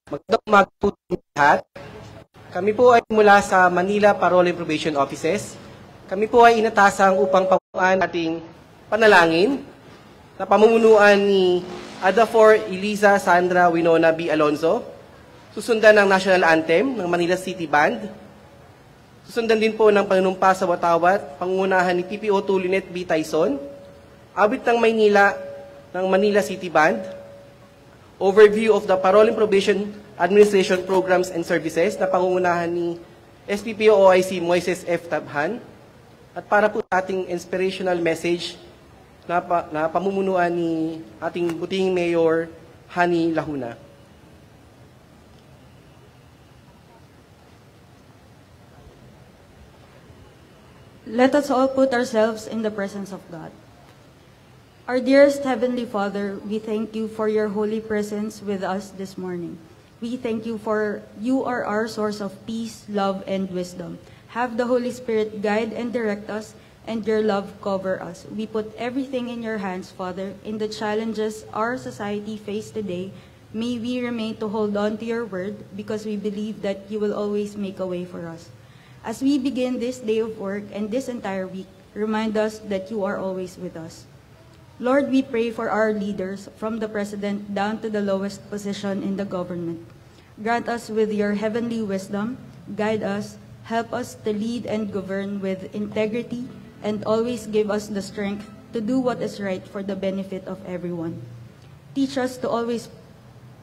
Magandang umaga po lahat. Kami po ay mula sa Manila Parole Probation Offices. Kami po ay inatasang upang pamunuan ating panalangin na pamumunuan ni Adafor Eliza Sandra Winona B. Alonzo. Susundan ng National Anthem ng Manila City Band. Susundan din po ng panunumpa sa watawat, pangunahan ni PPO Tulinet B. Tyson. Awit ng Maynila ng Manila City Band. Overview of the Parole and Probation Administration Programs and Services na pangungunahan ni SPPO OIC Moises F. Tabhan. At para po sa ating inspirational message na pamumunuan ni ating buting Mayor Hani Lahuna. Let us all put ourselves in the presence of God. Our dearest Heavenly Father, we thank you for your holy presence with us this morning. We thank you for you are our source of peace, love, and wisdom. Have the Holy Spirit guide and direct us, and your love cover us. We put everything in your hands, Father. In the challenges our society faces today, may we remain to hold on to your word, because we believe that you will always make a way for us. As we begin this day of work and this entire week, remind us that you are always with us. Lord, we pray for our leaders, from the President down to the lowest position in the government. Grant us with your heavenly wisdom, guide us, help us to lead and govern with integrity, and always give us the strength to do what is right for the benefit of everyone. Teach us to always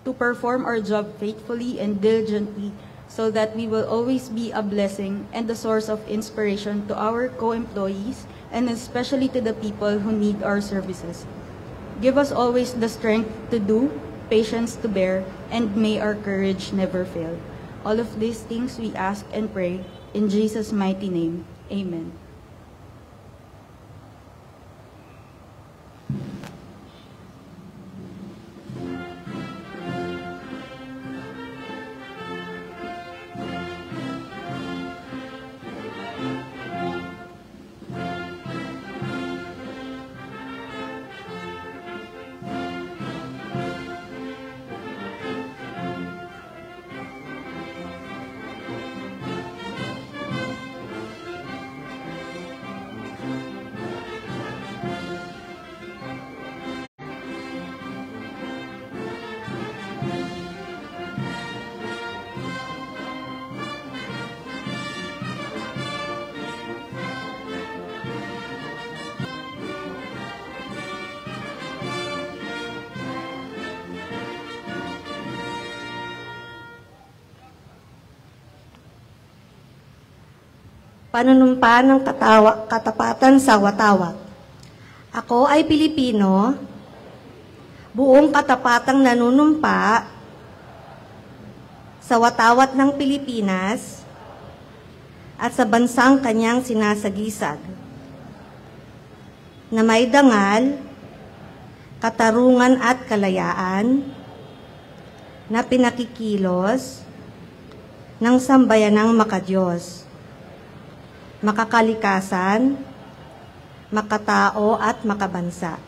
to perform our job faithfully and diligently, so that we will always be a blessing and a source of inspiration to our co-employees, and especially to the people who need our services. Give us always the strength to do, patience to bear, and may our courage never fail. All of these things we ask and pray in Jesus' mighty name. Amen. Panunumpa ng katapatan sa watawat. Ako ay Pilipino, buong katapatang nanunumpa sa watawat ng Pilipinas at sa bansang kanyang sinasagisag, na may dangal, katarungan at kalayaan, na pinakikilos ng sambayanang makadiyos, makakalikasan, makatao at makabansa.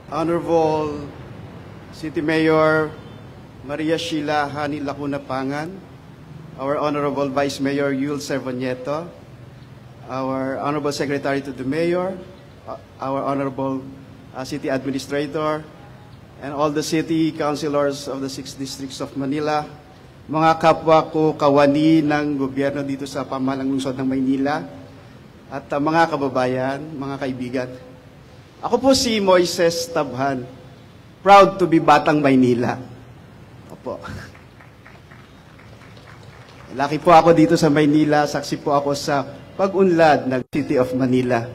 Honorable City Mayor Maria Sheila Hani Lacuna Pangan, our Honorable Vice Mayor Yul Servanieto, our Honorable Secretary to the Mayor, our Honorable City Administrator, and all the City Councilors of the 6 districts of Manila, mga kapwa ko kawani ng gobyerno dito sa pamahalang lungsod ng Maynila, at mga kababayan, mga kaibigan. Ako po si Moises Tabhan, proud to be Batang Maynila. Opo. Laki po ako dito sa Maynila, saksi po ako sa pag-unlad ng City of Manila.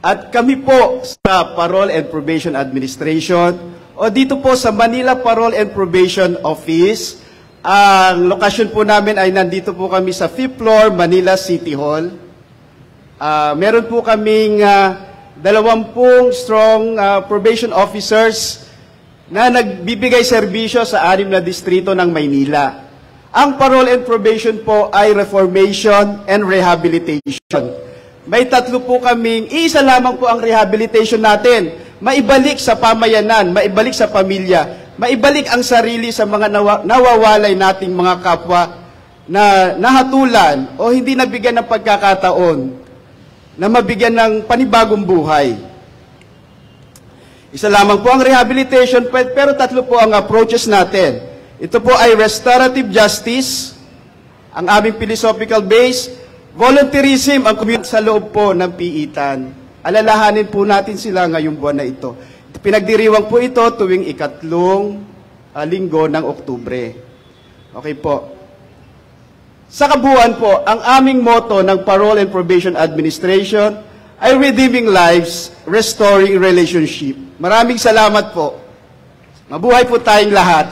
At kami po sa Parole and Probation Administration, o dito po sa Manila Parole and Probation Office, ang lokasyon po namin ay nandito po kami sa 5th floor, Manila City Hall. Meron po kaming 20 strong probation officers na nagbibigay serbisyo sa 6 na distrito ng Maynila. Ang parole and probation po ay reformation and rehabilitation. May 3 po kaming, isa lamang po ang rehabilitation natin. Maibalik sa pamayanan, maibalik sa pamilya, maibalik ang sarili sa mga nawawalay nating mga kapwa na nahatulan o hindi nabigyan ng pagkakataon na mabigyan ng panibagong buhay. Isa lamang po ang rehabilitation, pero 3 po ang approaches natin. Ito po ay restorative justice, ang aming philosophical base, volunteerism, ang community sa loob po ng piitan. Alalahanin po natin sila ngayong buwan na ito. Pinagdiriwang po ito tuwing 3 linggo ng Oktubre. Okay po. Sa kabuuan po, ang aming motto ng Parole and Probation Administration ay Redeeming Lives, Restoring Relationship. Maraming salamat po. Mabuhay po tayong lahat.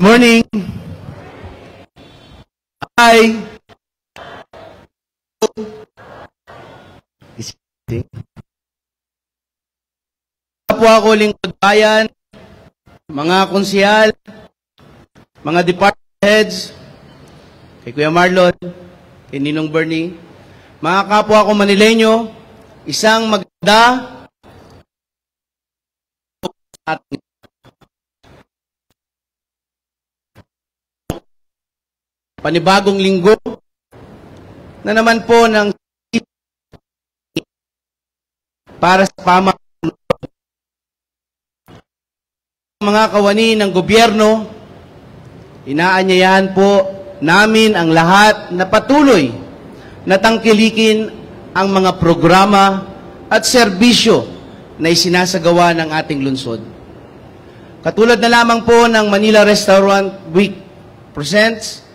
Morning. Hi. Po ako lingkod bayan, mga konsehal, mga department heads, kay Kuya Marlon, kay Ninong Bernie, mga kapwa ko Manileño, isang maganda at panibagong linggo na naman po ng para sa pamahalaan mga kawani ng gobyerno. Inaanyayahan po namin ang lahat na patuloy na tangkilikin ang mga programa at serbisyo na isinasagawa ng ating lungsod. Katulad na lamang po ng Manila Restaurant Week presents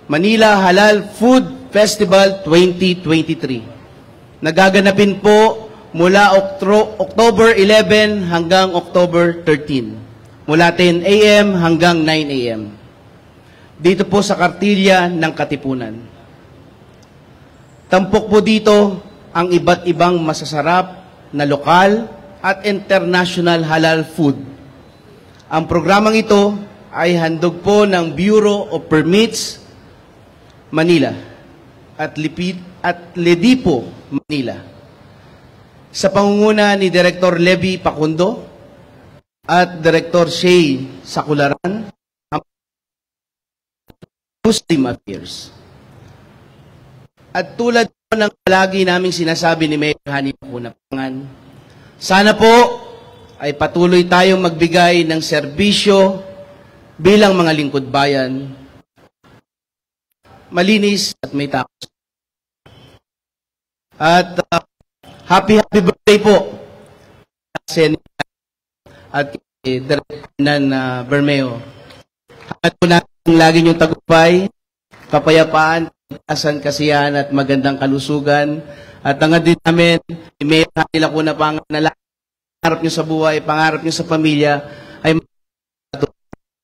Manila Halal Food Festival 2023. Nagaganapin po mula October 11 hanggang October 13. Mula 10 a.m. hanggang 9 a.m. Dito po sa Kartilya ng Katipunan. Tampok po dito ang iba't ibang masasarap na lokal at international halal food. Ang programang ito ay handog po ng Bureau of Permits Manila at Ledipo Manila. Sa pangunguna ni Director Levy Pacundo at Director Shay Sakularan, Muslim Affairs. At tulad po ng palagi naming sinasabi ni Mayor Hani Lacuna Pangan, sana po ay patuloy tayong magbigay ng serbisyo bilang mga lingkod bayan, malinis at may takot. At happy birthday po at Director Bermeo. At po natin lagi niyong tagumpay, kapayapaan, kasiyahan at magandang kalusugan. At ang din namin, Mayor Hani Lacuna Pangan, na pangarap niyo sa buhay, pangarap niyo sa pamilya, ay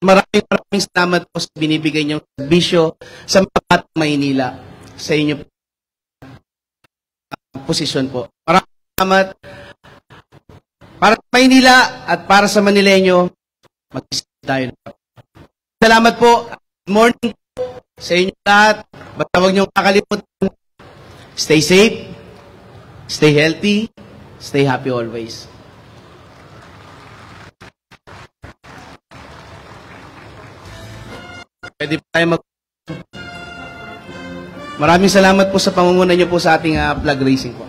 maraming salamat po sa binibigay niyong serbisyo sa mga Maynila sa inyo posisyon po. Maraming salamat. Para sa Maynila at para sa Manileño, mag-isip tayo. salamat po. Good morning po sa inyo lahat. Basta huwag niyong kakalimutan. Stay safe, stay healthy, stay happy always. Pwede po tayo Maraming salamat po sa pamumuno niyo po sa ating flag raising po.